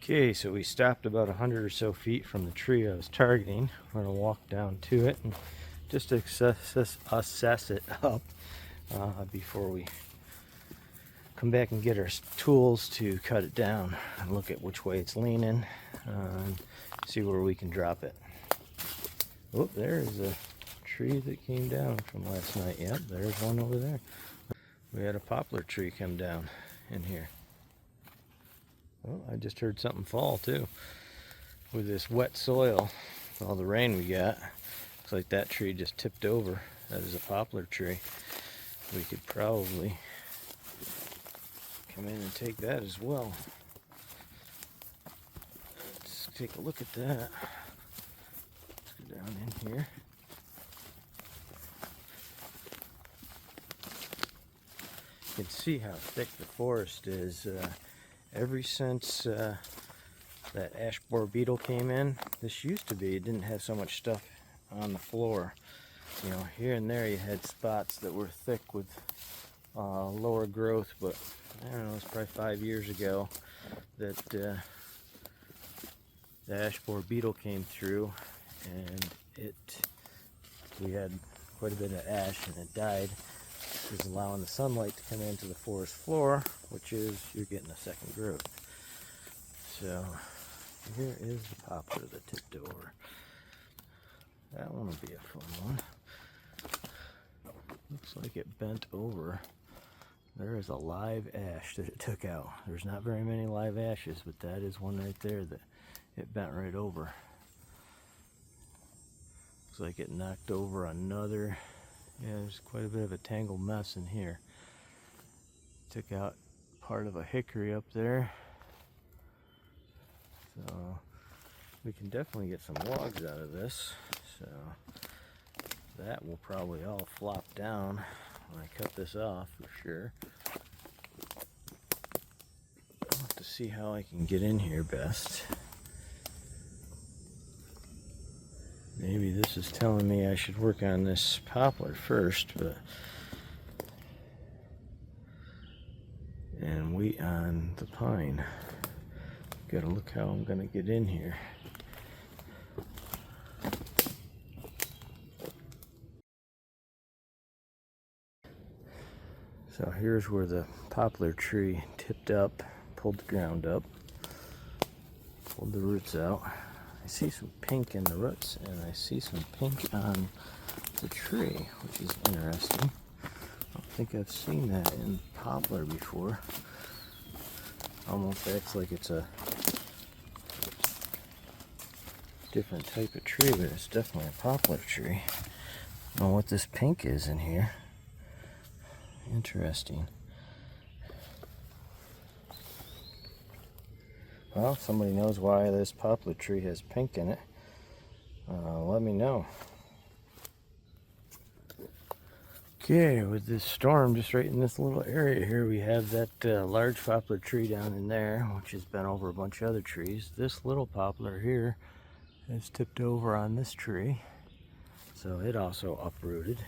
Okay, so we stopped about 100 or so feet from the tree I was targeting. We're going to walk down to it and just assess it up before we come back and get our tools to cut it down and look at which way it's leaning and see where we can drop it. Oh, there's a tree that came down from last night. Yep, there's one over there. We had a poplar tree come down in here. Oh, I just heard something fall too. With this wet soil, all the rain we got, looks like that tree just tipped over. That is a poplar tree. We could probably come in and take that as well. Let's take a look at that. Let's go down in here. You can see how thick the forest is. Ever since that ash borer beetle came in, this used to be, it didn't have so much stuff on the floor. You know, here and there you had spots that were thick with lower growth, but I don't know, it's probably 5 years ago that the ash borer beetle came through, and we had quite a bit of ash and it died. Is allowing the sunlight to come into the forest floor, which is you're getting a second growth. So here is the poplar that tipped over. That one will be a fun one. Looks like it bent over. There is a live ash that it took out. There's not very many live ashes, but that is one right there that it bent right over. Looks like it knocked over another. Yeah, there's quite a bit of a tangled mess in here. Took out part of a hickory up there. So we can definitely get some logs out of this. So that will probably all flop down when I cut this off for sure. I'll have to see how I can get in here best. Maybe this is telling me I should work on this poplar first, and wait on the pine. Gotta look how I'm gonna get in here. So here's where the poplar tree tipped up, pulled the ground up, pulled the roots out. I see some pink in the roots, and I see some pink on the tree, which is interesting. I don't think I've seen that in poplar before. Almost acts like it's a different type of tree, but it's definitely a poplar tree. I don't know what this pink is in here. Interesting. Well, somebody knows why this poplar tree has pink in it. Let me know. Okay, with this storm just right in this little area here, we have that large poplar tree down in there, which has been over a bunch of other trees. This little poplar here is tipped over on this tree, so it also uprooted.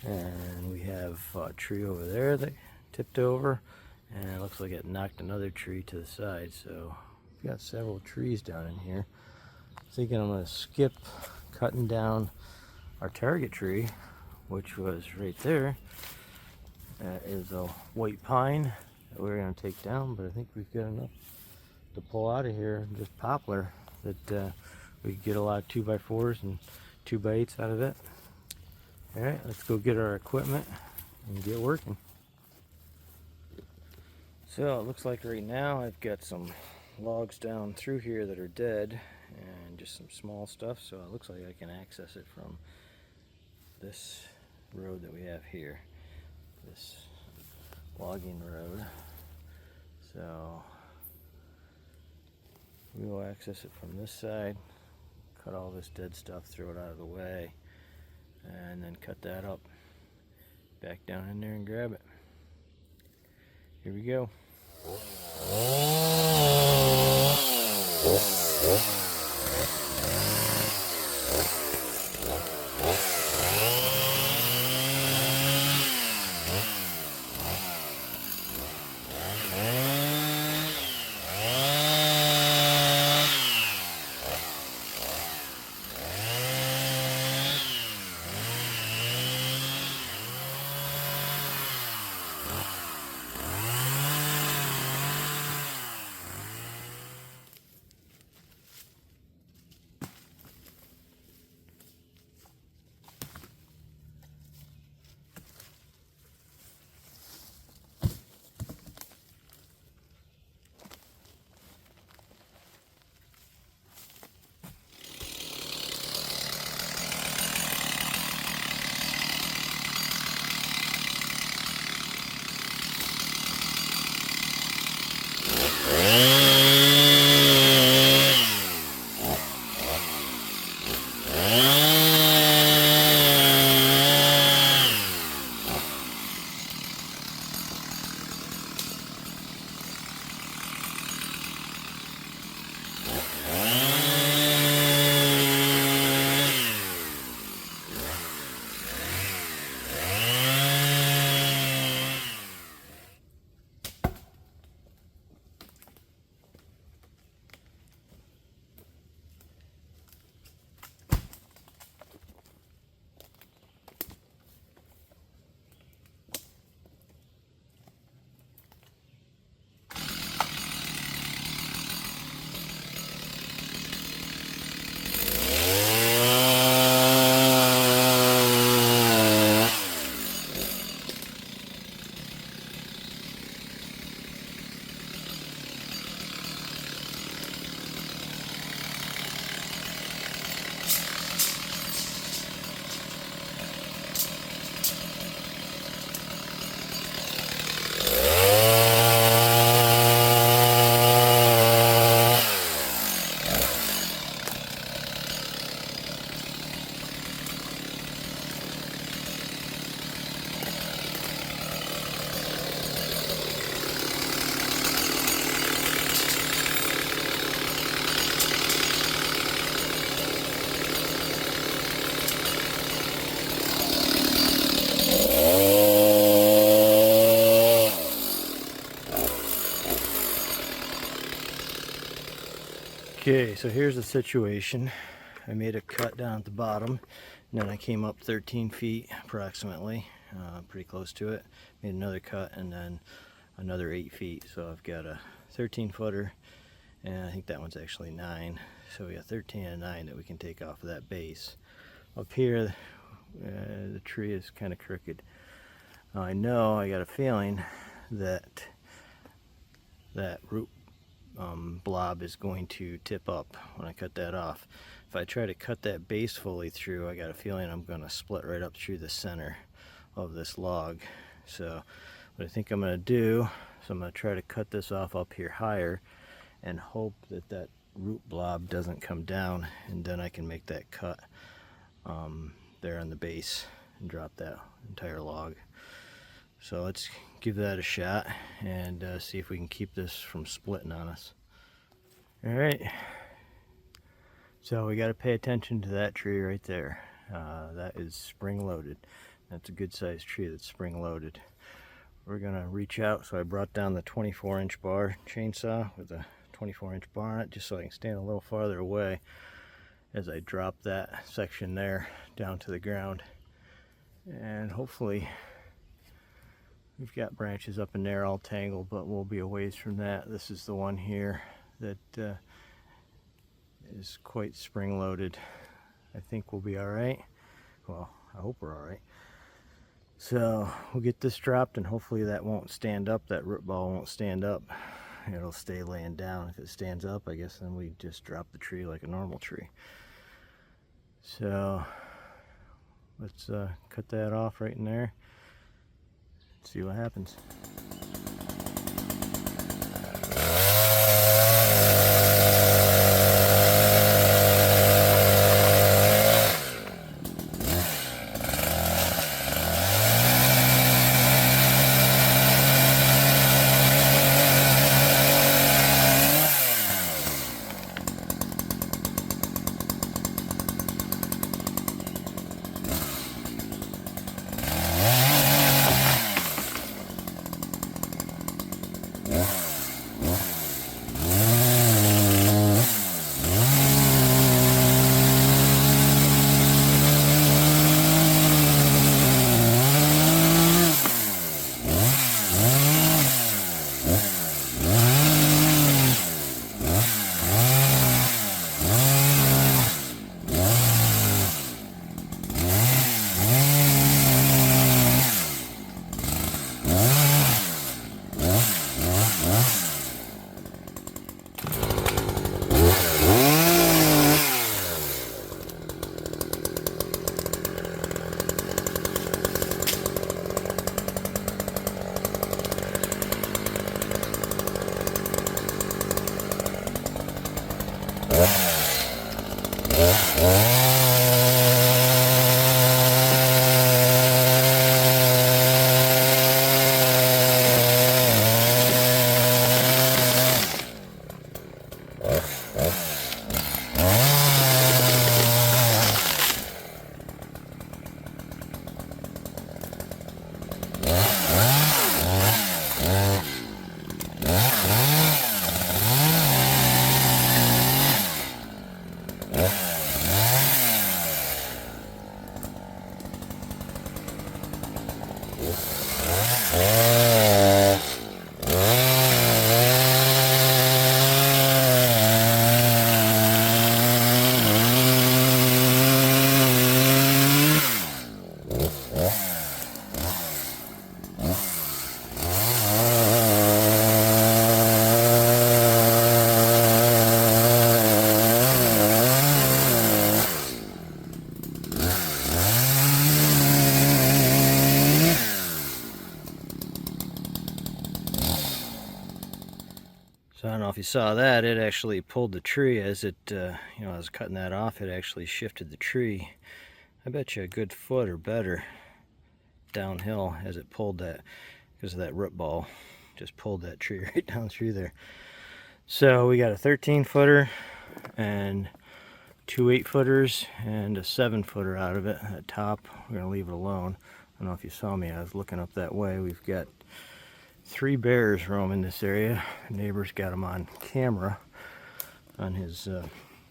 And we have a tree over there that tipped over, and it looks like it knocked another tree to the side. So we've got several trees down in here. Thinking I'm going to skip cutting down our target tree, which was right there. That is a white pine that we're going to take down, but I think we've got enough to pull out of here, just poplar, that we could get a lot of 2x4s and 2x8s out of it. Alright, let's go get our equipment and get working. So it looks like right now I've got some logs down through here that are dead and just some small stuff, so it looks like I can access it from this road that we have here, this logging road. So we will access it from this side, cut all this dead stuff, throw it out of the way, and then cut that up, back down in there and grab it. Here we go. Okay, so here's the situation. I made a cut down at the bottom, and then I came up 13 feet approximately, pretty close to it. Made another cut, and then another 8 feet. So I've got a 13 footer, and I think that one's actually 9. So we got 13 and 9 that we can take off of that base. Up here, the tree is kind of crooked. Now I know, I got a feeling that that root blob is going to tip up when I cut that off. If I try to cut that base fully through, I got a feeling I'm going to split right up through the center of this log. So what I think I'm going to do is I'm going to try to cut this off up here higher and hope that that root blob doesn't come down, and then I can make that cut there on the base and drop that entire log. So let's give that a shot and see if we can keep this from splitting on us. All right, so we got to pay attention to that tree right there. That is spring loaded. That's a good sized tree that's spring loaded. We're gonna reach out, so I brought down the 24-inch bar chainsaw with a 24-inch bar on it, just so I can stand a little farther away as I drop that section there down to the ground. And hopefully, we've got branches up in there all tangled, but we'll be a ways from that. This is the one here that is quite spring loaded. I think we'll be all right. Well, I hope we're all right. So we'll get this dropped, and hopefully that won't stand up. That root ball won't stand up. It'll stay laying down. If it stands up, I guess then we just drop the tree like a normal tree. So let's cut that off right in there. See what happens. if you saw that, it actually pulled the tree as it, you know, I was cutting that off, it actually shifted the tree. I bet you a good foot or better downhill as it pulled that, because of that root ball. Just pulled that tree right down through there. So we got a 13-footer and 2 8-footers and a 7-footer out of it. At top, we're gonna leave it alone. I don't know if you saw me, I was looking up that way. We've got 3 bears roaming this area. The neighbor's got them on camera on his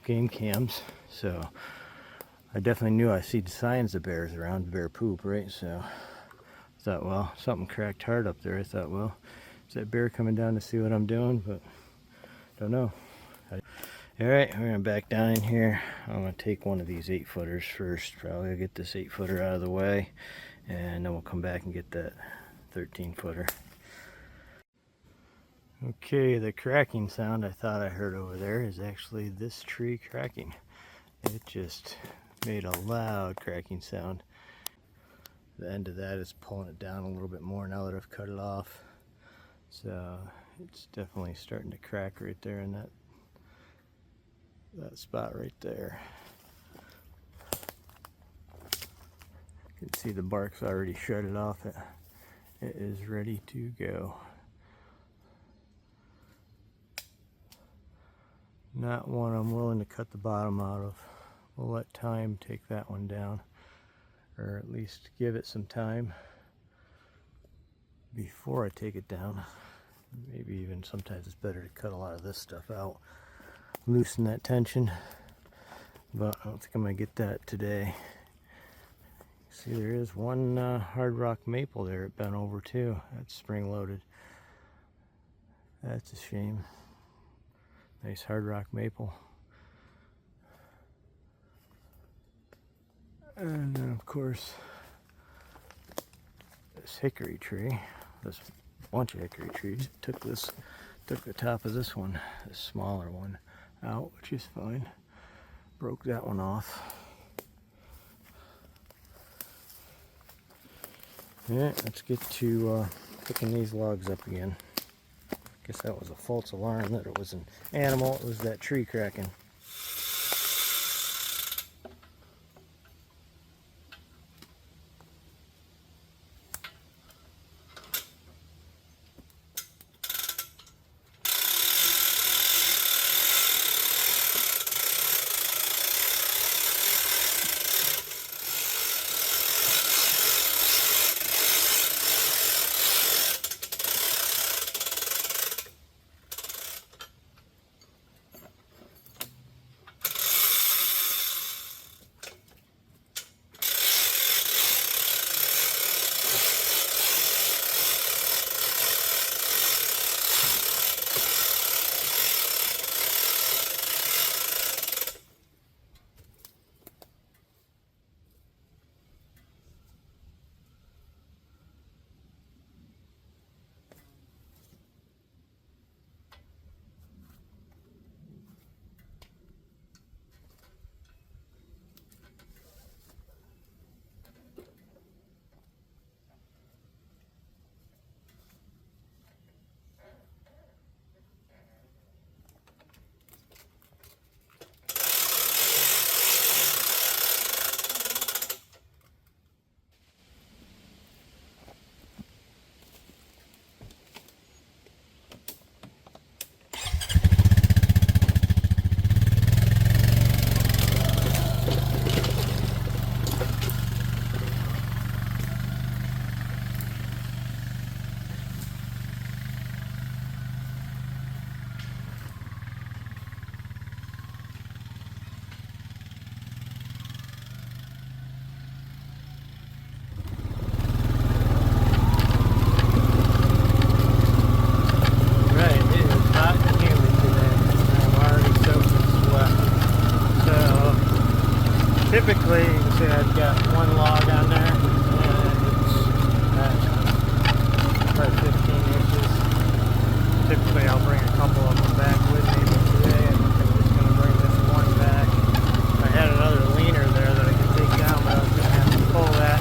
game cams. So I definitely knew I see signs of bears around, bear poop, right? So I thought, well, something cracked hard up there. I thought, well, is that bear coming down to see what I'm doing? But don't know. Alright, we're gonna back down in here. I'm gonna take one of these 8-footers first. Probably get this 8-footer out of the way, and then we'll come back and get that 13-footer. Okay, the cracking sound I thought I heard over there is actually this tree cracking. It just made a loud cracking sound. The end of that is pulling it down a little bit more now that I've cut it off. So it's definitely starting to crack right there in that spot right there. You can see the bark's already shredded off it. It is ready to go. Not one I'm willing to cut the bottom out of. We'll let time take that one down, or at least give it some time before I take it down. Maybe even sometimes it's better to cut a lot of this stuff out, loosen that tension, but I don't think I'm gonna get that today. See, there is one hard rock maple there it bent over too. That's spring loaded. That's a shame. Nice hard rock maple. And then of course this hickory tree, this bunch of hickory trees, took the top of this one, this smaller one, out, which is fine. Broke that one off. Yeah, let's get to picking these logs up again. Guess that was a false alarm that it was an animal. It was that tree cracking. Typically, you can see I've got one log on there, and it's probably 15 inches. Typically, I'll bring a couple of them back with me, but today I'm just going to bring this one back. I had another leaner there that I could take down, but I was going to have to pull that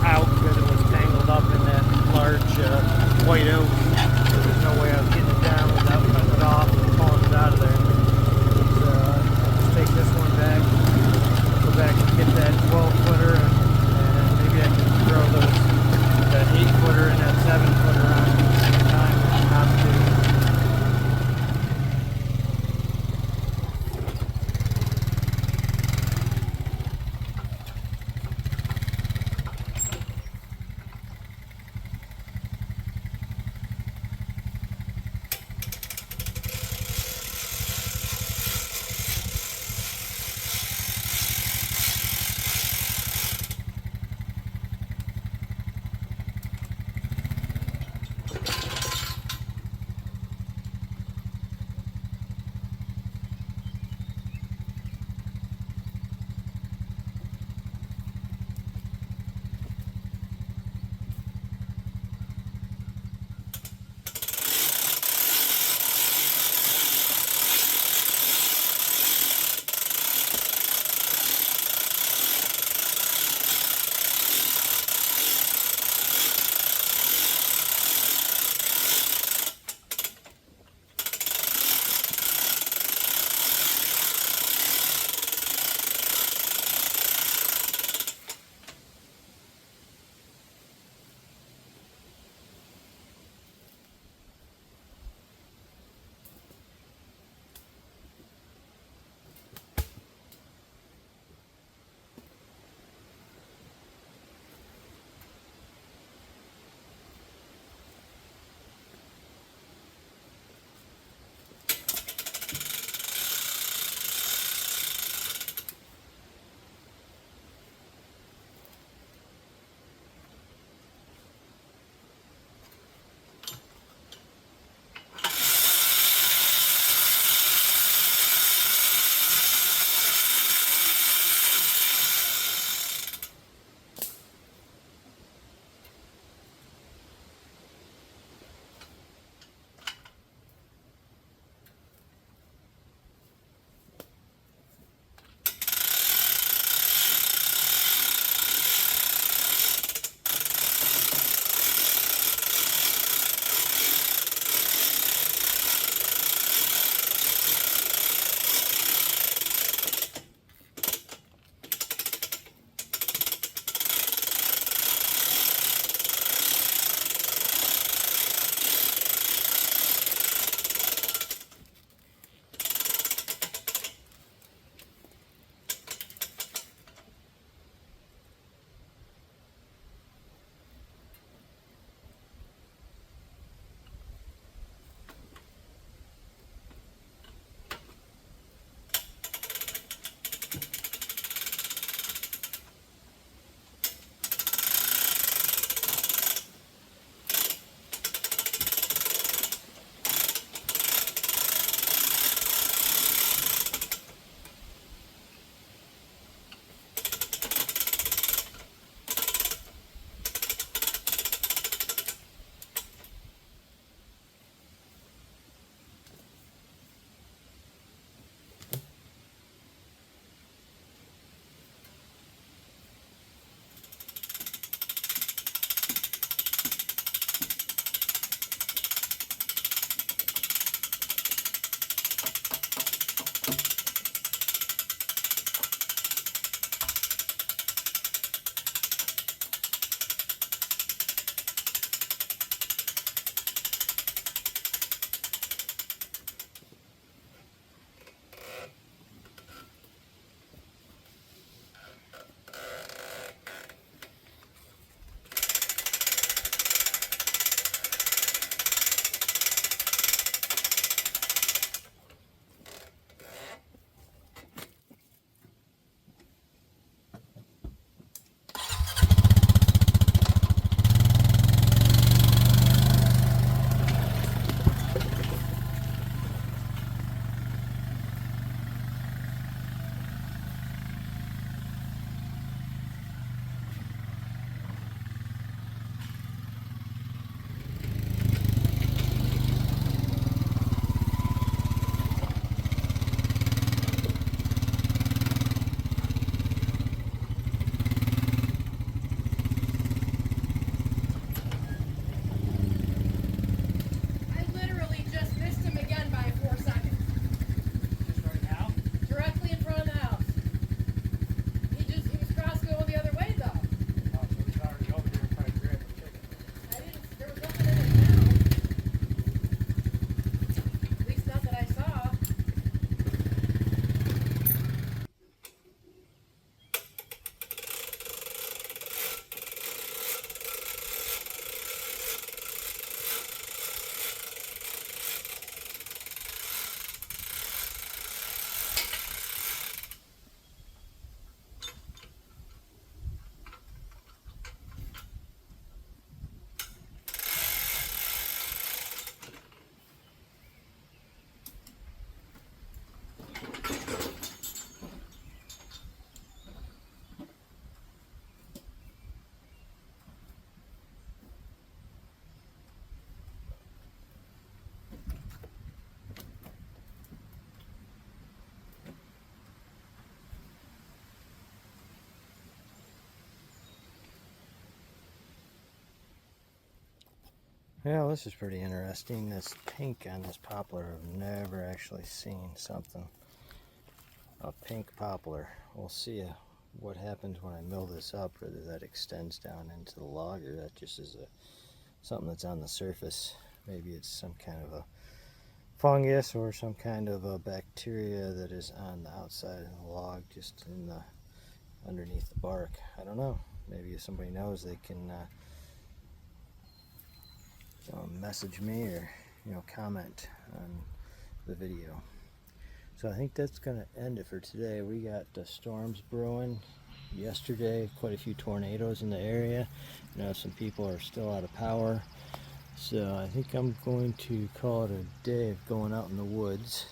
out because it was tangled up in that large white oak. So there's no way I was getting it down. Yeah, this is pretty interesting. This pink on this poplar, I've never actually seen something. A pink poplar. We'll see what happens when I mill this up, whether that extends down into the log or that just is something that's on the surface. Maybe it's some kind of a fungus or some kind of a bacteria that is on the outside of the log, just in the underneath the bark. I don't know. Maybe if somebody knows, they can message me or comment on the video. So I think that's going to end it for today. We got storms brewing. Yesterday, quite a few tornadoes in the area. Some people are still out of power. So I think I'm going to call it a day of going out in the woods.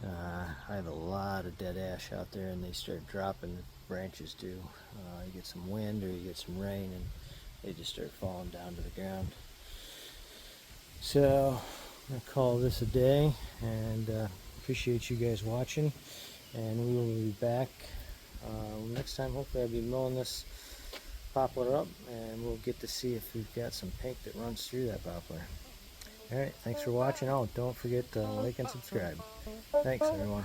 I have a lot of dead ash out there, and they start dropping. The branches do. You get some wind or you get some rain, and they just start falling down to the ground. So I'm going to call this a day, and appreciate you guys watching. And we will be back next time. Hopefully I'll be mowing this poplar up, and we'll get to see if we've got some pink that runs through that poplar. Alright, thanks for watching. Oh, don't forget to like and subscribe. Thanks, everyone.